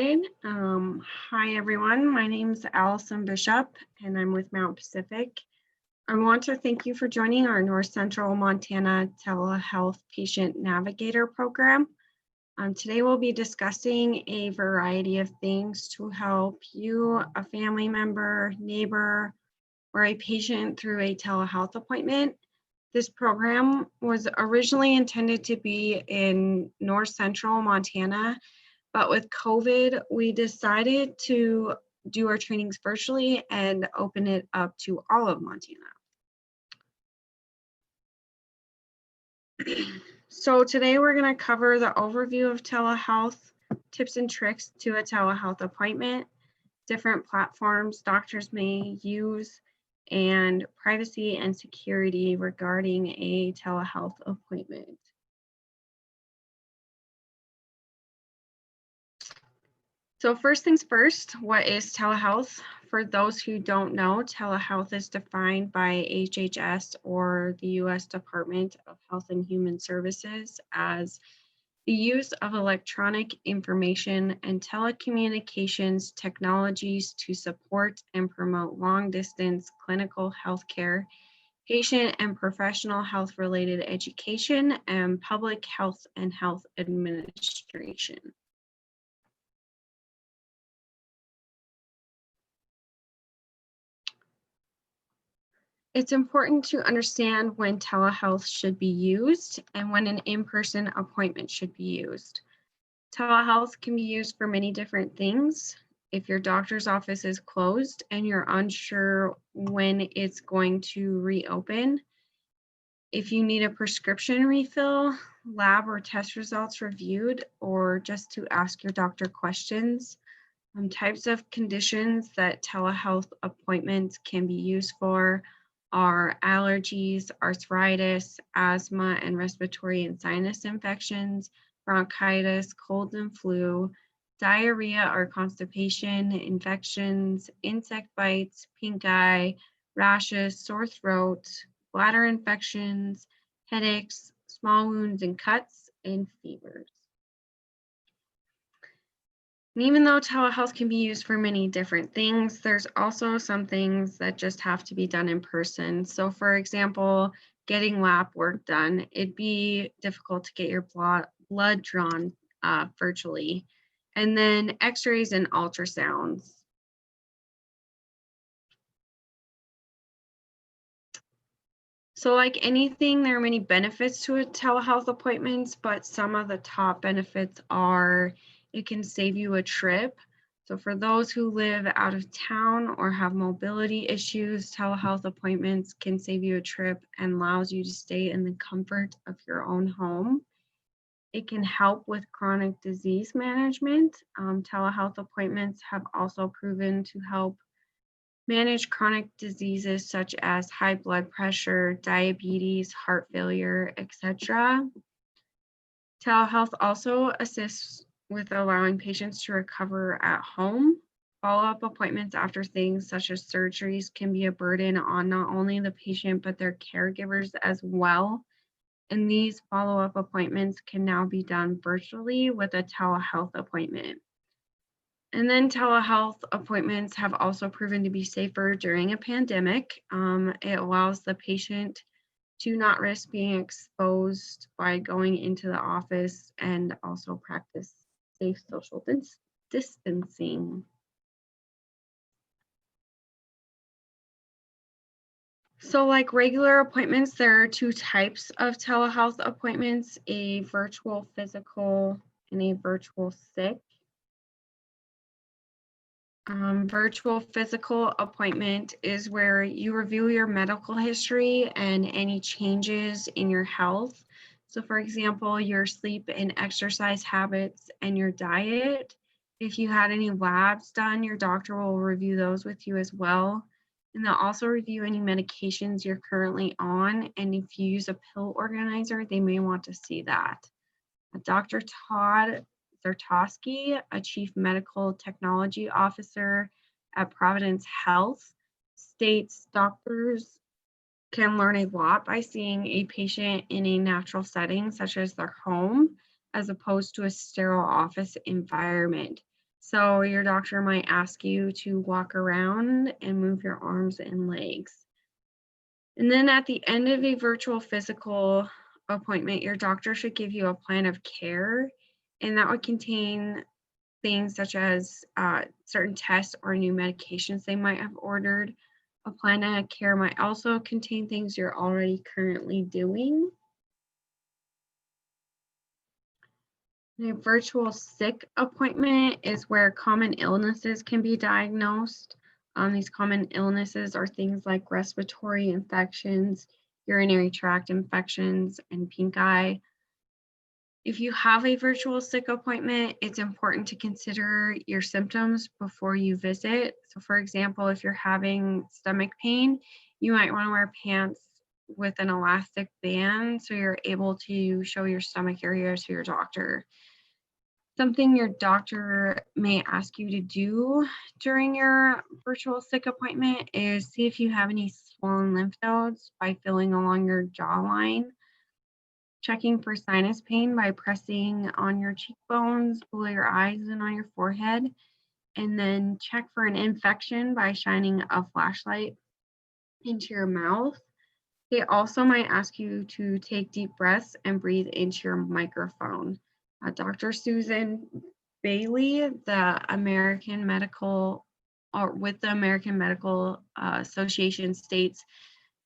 Hi everyone, my name is Allison Bishop and I'm with Mount Pacific. I want to thank you for joining our North Central Montana Telehealth Patient Navigator program. Today we'll be discussing a variety of things to help you, a family member, neighbor, or a patient through a telehealth appointment. This program was originally intended to be in North Central Montana, but with COVID, we decided to do our trainings virtually and open it up to all of Montana. So today we're going to cover the overview of telehealth, tips and tricks to a telehealth appointment, different platforms doctors may use, and privacy and security regarding a telehealth appointment. So first things first, what is telehealth? For those who don't know, telehealth is defined by HHS or the U.S. Department of Health and Human Services as the use of electronic information and telecommunications technologies to support and promote long-distance clinical healthcare, patient and professional health-related education, and public health and health administration. It's important to understand when telehealth should be used and when an in-person appointment should be used. Telehealth can be used for many different things. If your doctor's office is closed and you're unsure when it's going to reopen, if you need a prescription refill, lab or test results reviewed, or just to ask your doctor questions, types of conditions that telehealth appointments can be used for are allergies, arthritis, asthma, and respiratory and sinus infections, bronchitis, cold and flu, diarrhea or constipation, infections, insect bites, pink eye, rashes, sore throat, bladder infections, headaches, small wounds and cuts, and fevers. And even though telehealth can be used for many different things, there's also some things that just have to be done in person. So for example, getting lab work done, it'd be difficult to get your blood drawn virtually. And then x-rays and ultrasounds. So like anything, there are many benefits to a telehealth appointments, but some of the top benefits are it can save you a trip. So for those who live out of town or have mobility issues, telehealth appointments can save you a trip and allows you to stay in the comfort of your own home. It can help with chronic disease management. Telehealth appointments have also proven to help manage chronic diseases such as high blood pressure, diabetes, heart failure, etc. Telehealth also assists with allowing patients to recover at home. Follow-up appointments after things such as surgeries can be a burden on not only the patient, but their caregivers as well. And these follow-up appointments can now be done virtually with a telehealth appointment. And then telehealth appointments have also proven to be safer during a pandemic. It allows the patient to not risk being exposed by going into the office and also practice safe social distancing. So like regular appointments, there are two types of telehealth appointments, a virtual physical and a virtual sick. Virtual physical appointment is where you review your medical history and any changes in your health. So for example, your sleep and exercise habits and your diet. If you had any labs done, your doctor will review those with you as well. And they'll also review any medications you're currently on. And if you use a pill organizer, they may want to see that. Dr. Todd Zartowski, a chief medical technology officer at Providence Health, states doctors can learn a lot by seeing a patient in a natural setting, such as their home, as opposed to a sterile office environment. So your doctor might ask you to walk around and move your arms and legs. And then at the end of a virtual physical appointment, your doctor should give you a plan of care, and that would contain things such as certain tests or new medications they might have ordered. A plan of care might also contain things you're already currently doing. A virtual sick appointment is where common illnesses can be diagnosed. These common illnesses are things like respiratory infections, urinary tract infections, and pink eye. If you have a virtual sick appointment, it's important to consider your symptoms before you visit. So, for example, if you're having stomach pain, you might want to wear pants with an elastic band so you're able to show your stomach area to your doctor. Something your doctor may ask you to do during your virtual sick appointment is see if you have any swollen lymph nodes by feeling along your jawline, checking for sinus pain by pressing on your cheekbones, below your eyes, and on your forehead, and then check for an infection by shining a flashlight into your mouth. They also might ask you to take deep breaths and breathe into your microphone. Dr. Susan Bailey, the American Medical, or with the American Medical Association states,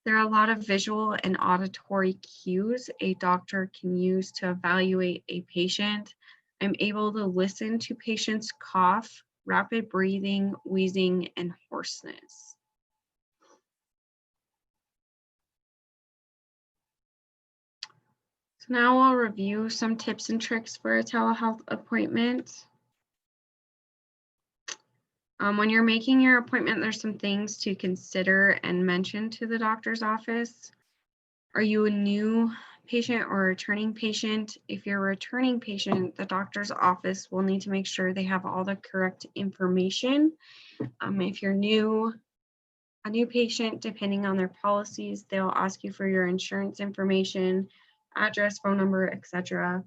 there are a lot of visual and auditory cues a doctor can use to evaluate a patient. I'm able to listen to patients cough, rapid breathing, wheezing, and hoarseness. So now I'll review some tips and tricks for a telehealth appointment. When you're making your appointment, there's some things to consider and mention to the doctor's office. Are you a new patient or a returning patient? If you're a returning patient, the doctor's office will need to make sure they have all the correct information. If you're a new patient, depending on their policies, they'll ask you for your insurance information, address, phone number, etc.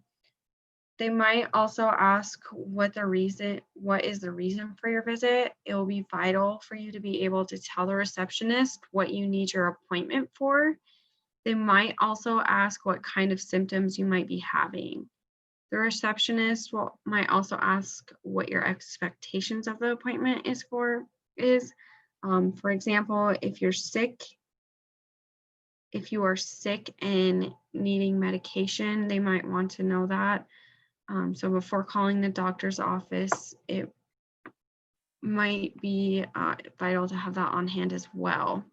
They might also ask what is the reason for your visit. It will be vital for you to be able to tell the receptionist what you need your appointment for. They might also ask what kind of symptoms you might be having. The receptionist might also ask what your expectations of the appointment is. For example, if you are sick and needing medication, they might want to know that. So before calling the doctor's office, it might be vital to have that on hand as well.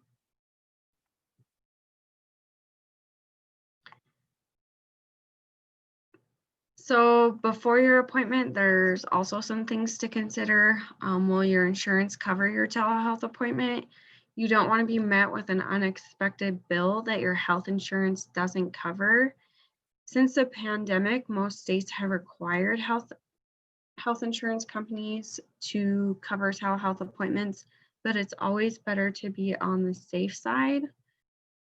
So before your appointment, there's also some things to consider. Will your insurance cover your telehealth appointment? You don't want to be met with an unexpected bill that your health insurance doesn't cover. Since the pandemic, most states have required health insurance companies to cover telehealth appointments, but it's always better to be on the safe side.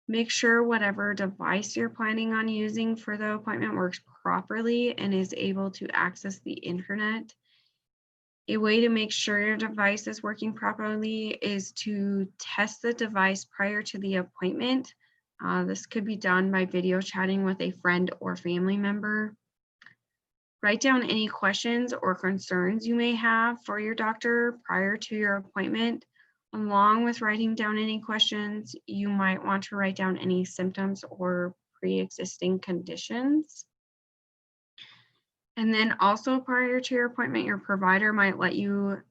Make sure whatever device you're planning on using for the appointment works properly and is able to access the internet. A way to make sure your device is working properly is to test the device prior to the appointment. This could be done by video chatting with a friend or family member. Write down any questions or concerns you may have for your doctor prior to your appointment. Along with writing down any questions, you might want to write down any symptoms or pre-existing conditions. And then also prior to your appointment, your provider might let you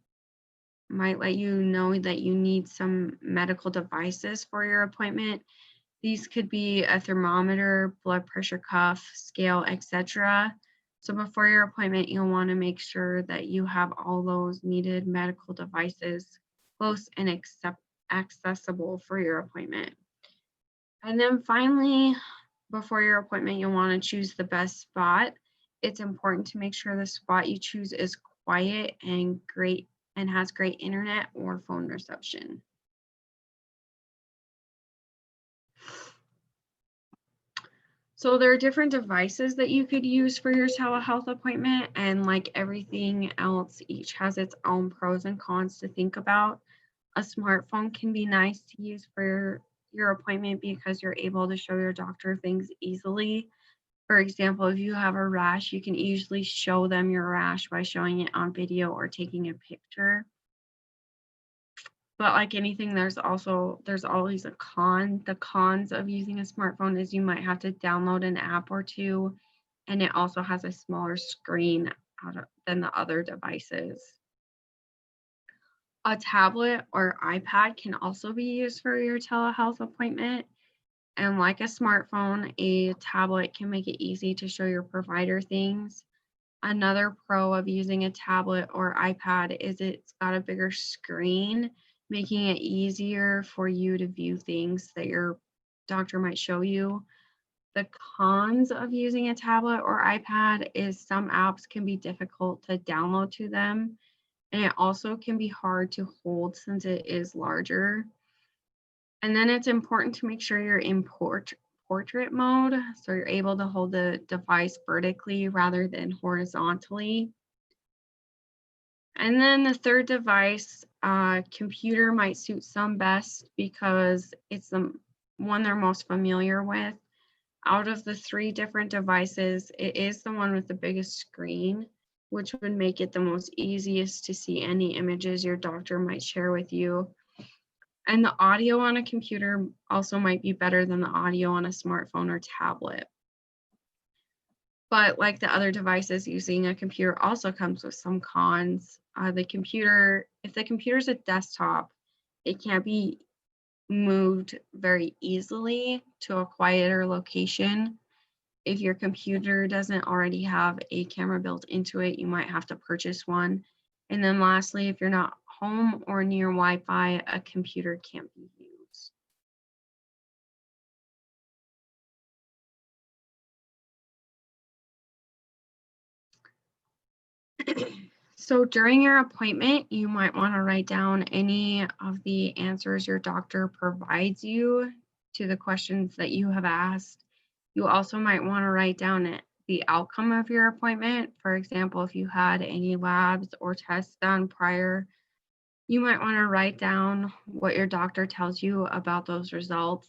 know that you need some medical devices for your appointment. These could be a thermometer, blood pressure cuff, scale, etc. So before your appointment, you'll want to make sure that you have all those needed medical devices close and accessible for your appointment. And then finally, before your appointment, you'll want to choose the best spot. It's important to make sure the spot you choose is quiet and has great internet or phone reception. So there are different devices that you could use for your telehealth appointment, and like everything else, each has its own pros and cons to think about. A smartphone can be nice to use for your appointment because you're able to show your doctor things easily. For example, if you have a rash, you can easily show them your rash by showing it on video or taking a picture. But like anything, there's always a con. The cons of using a smartphone is you might have to download an app or two, and it also has a smaller screen than the other devices. A tablet or iPad can also be used for your telehealth appointment. And like a smartphone, a tablet can make it easy to show your provider things. Another pro of using a tablet or iPad is it's got a bigger screen, making it easier for you to view things that your doctor might show you. The cons of using a tablet or iPad is some apps can be difficult to download to them, and it also can be hard to hold since it is larger. And then it's important to make sure you're in portrait mode, so you're able to hold the device vertically rather than horizontally. And then the third device, computer might suit some best because it's the one they're most familiar with. Out of the three different devices, it is the one with the biggest screen, which would make it the most easiest to see any images your doctor might share with you. And the audio on a computer also might be better than the audio on a smartphone or tablet. But like the other devices, using a computer also comes with some cons. If the computer's a desktop, it can't be moved very easily to a quieter location. If your computer doesn't already have a camera built into it, you might have to purchase one. And then lastly, if you're not home or near Wi-Fi, a computer can't be used. So during your appointment, you might want to write down any of the answers your doctor provides you to the questions that you have asked. You also might want to write down the outcome of your appointment. For example, if you had any labs or tests done prior, you might want to write down what your doctor tells you about those results.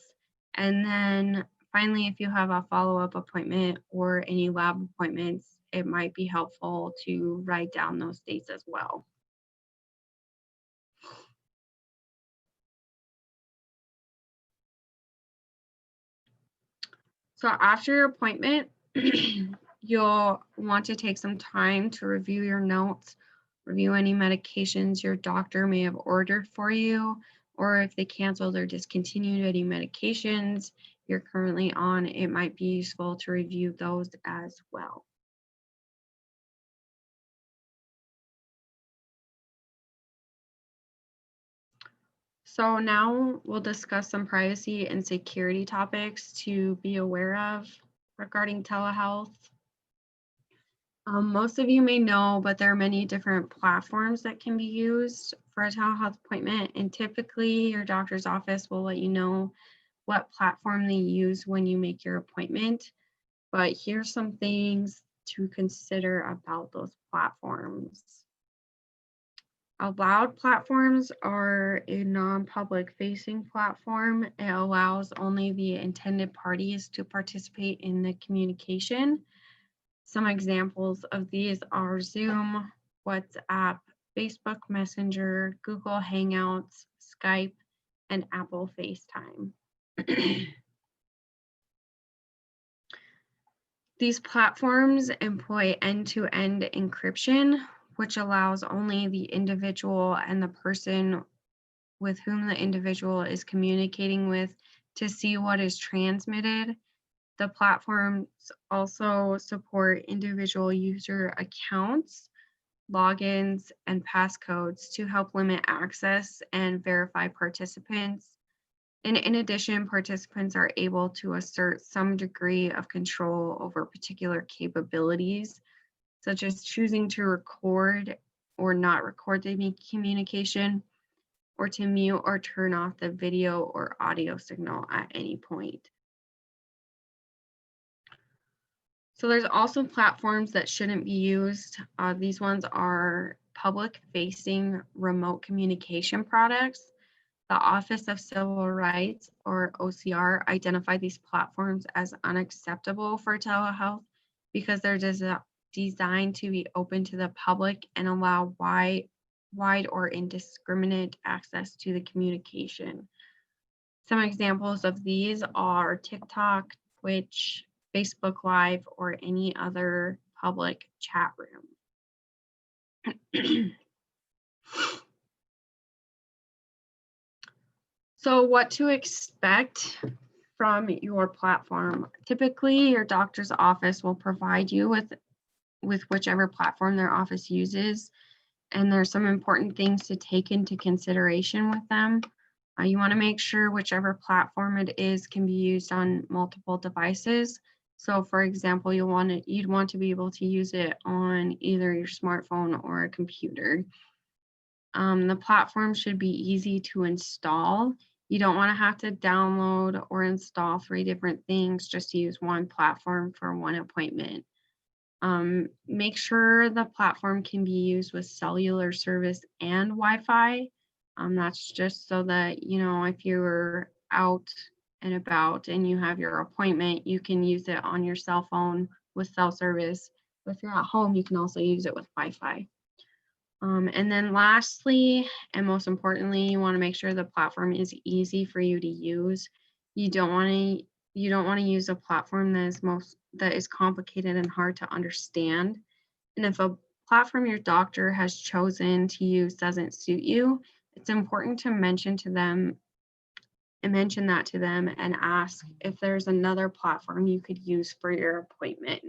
And then finally, if you have a follow-up appointment or any lab appointments, it might be helpful to write down those dates as well. So after your appointment, you'll want to take some time to review your notes, review any medications your doctor may have ordered for you, or if they canceled or discontinued any medications you're currently on, it might be useful to review those as well. So now we'll discuss some privacy and security topics to be aware of regarding telehealth. Most of you may know, but there are many different platforms that can be used for a telehealth appointment, and typically your doctor's office will let you know what platform they use when you make your appointment. But here's some things to consider about those platforms. Allowed platforms are a non-public facing platform. It allows only the intended parties to participate in the communication. Some examples of these are Zoom, WhatsApp, Facebook Messenger, Google Hangouts, Skype, and Apple FaceTime. These platforms employ end-to-end encryption, which allows only the individual and the person with whom the individual is communicating with to see what is transmitted. The platforms also support individual user accounts, logins, and passcodes to help limit access and verify participants. And in addition, participants are able to assert some degree of control over particular capabilities, such as choosing to record or not record the communication, or to mute or turn off the video or audio signal at any point. So there's also platforms that shouldn't be used. These ones are public-facing remote communication products. The Office of Civil Rights, or OCR, identified these platforms as unacceptable for telehealth because they're designed to be open to the public and allow wide or indiscriminate access to the communication. Some examples of these are TikTok, Twitch, Facebook Live, or any other public chat room. So what to expect from your platform? Typically, your doctor's office will provide you with whichever platform their office uses, and there's some important things to take into consideration with them. You want to make sure whichever platform it is can be used on multiple devices. So for example, you'd want to be able to use it on either your smartphone or a computer. The platform should be easy to install. You don't want to have to download or install 3 different things just to use one platform for one appointment. Make sure the platform can be used with cellular service and Wi-Fi. That's just so that, if you're out and about and you have your appointment, you can use it on your cell phone with cell service. If you're at home, you can also use it with Wi-Fi. And then lastly, and most importantly, you want to make sure the platform is easy for you to use. You don't want to use a platform that is complicated and hard to understand. And if a platform your doctor has chosen to use doesn't suit you, it's important to mention that to them and ask if there's another platform you could use for your appointment.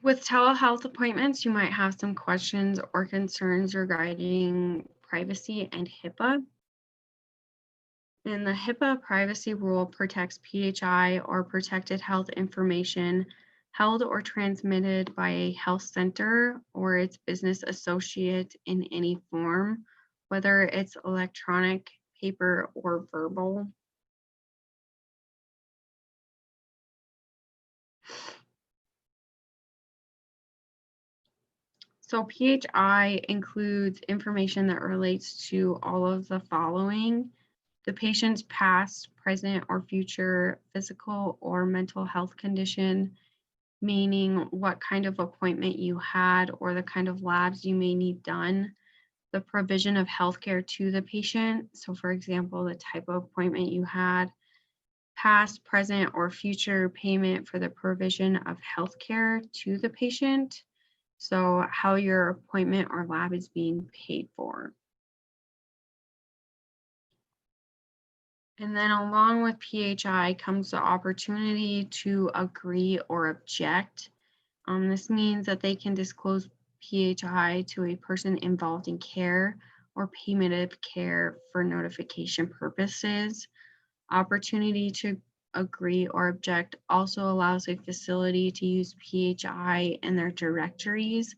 With telehealth appointments, you might have some questions or concerns regarding privacy and HIPAA. And the HIPAA privacy rule protects PHI or protected health information held or transmitted by a health center or its business associate in any form, whether it's electronic, paper, or verbal. So PHI includes information that relates to all of the following: the patient's past, present, or future physical or mental health condition, meaning what kind of appointment you had or the kind of labs you may need done, the provision of healthcare to the patient. So for example, the type of appointment you had, past, present, or future payment for the provision of healthcare to the patient. So how your appointment or lab is being paid for. And then along with PHI comes the opportunity to agree or object. This means that they can disclose PHI to a person involved in care or payment of care for notification purposes. Opportunity to agree or object also allows a facility to use PHI in their directories.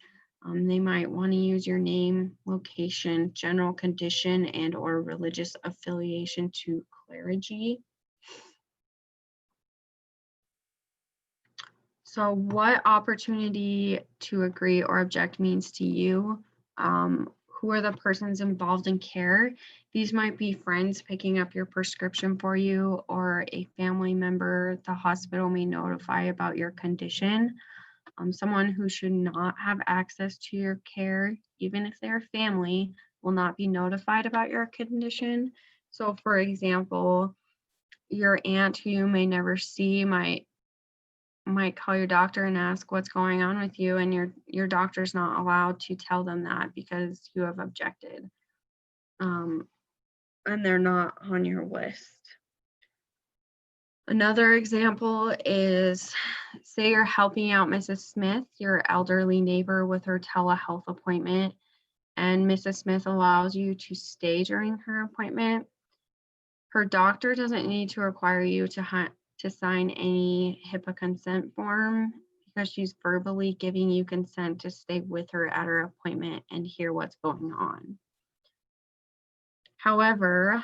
They might want to use your name, location, general condition, and or religious affiliation to clergy. So what opportunity to agree or object means to you? Who are the persons involved in care? These might be friends picking up your prescription for you or a family member the hospital may notify about your condition. Someone who should not have access to your care, even if they're family, will not be notified about your condition. So for example, your aunt who you may never see might call your doctor and ask what's going on with you, and your doctor's not allowed to tell them that because you have objected, and they're not on your list. Another example is, say you're helping out Mrs. Smith, your elderly neighbor, with her telehealth appointment, and Mrs. Smith allows you to stay during her appointment. Her doctor doesn't need to require you to sign any HIPAA consent form because she's verbally giving you consent to stay with her at her appointment and hear what's going on. However,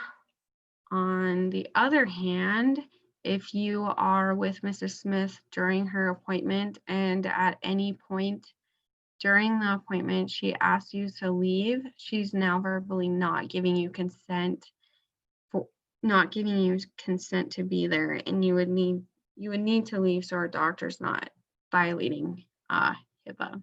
on the other hand, if you are with Mrs. Smith during her appointment and at any point during the appointment she asks you to leave, she's now verbally not giving you consent to be there, and you would need to leave so our doctor's not violating HIPAA.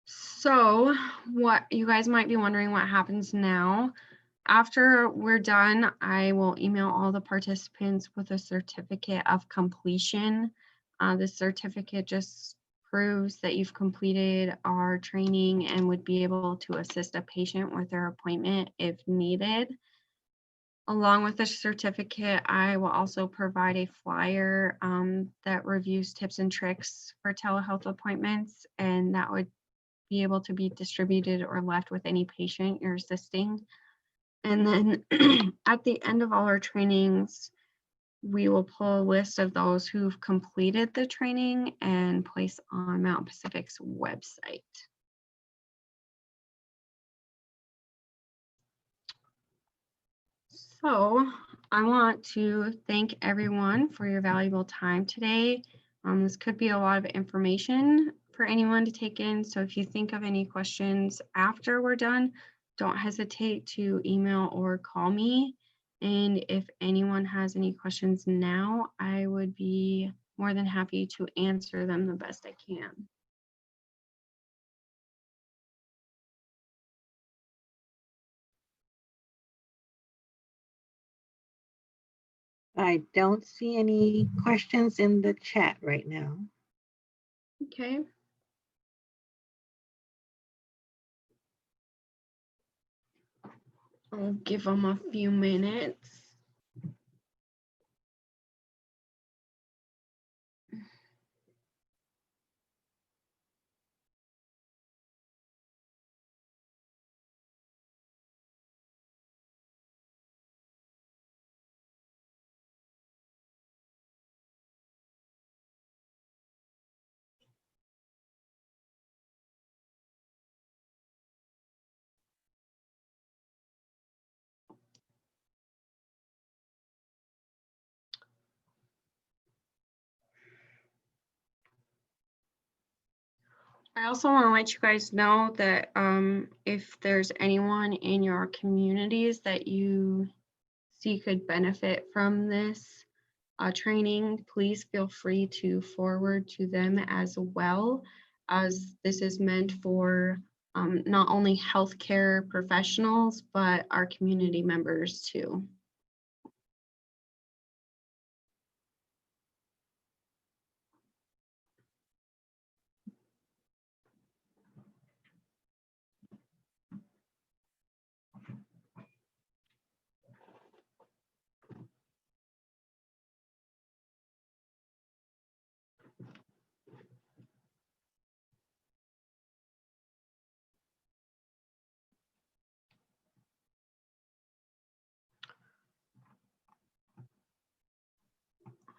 So what you guys might be wondering, what happens now. After we're done, I will email all the participants with a certificate of completion. The certificate just proves that you've completed our training and would be able to assist a patient with their appointment if needed. Along with the certificate, I will also provide a flyer that reviews tips and tricks for telehealth appointments, and that would be able to be distributed or left with any patient you're assisting. And then at the end of all our trainings, we will pull a list of those who've completed the training and place on Mount Pacific's website. So I want to thank everyone for your valuable time today. This could be a lot of information for anyone to take in. So if you think of any questions after we're done, don't hesitate to email or call me. And if anyone has any questions now, I would be more than happy to answer them the best I can. I don't see any questions in the chat right now. Okay. I'll give them a few minutes. I also want to let you guys know that if there's anyone in your communities that you see could benefit from this training, please feel free to forward to them as well, as this is meant for not only healthcare professionals, but our community members too.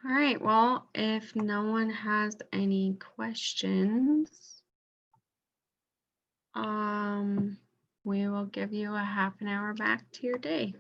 All right, well, if no one has any questions, we will give you a half an hour back to your day.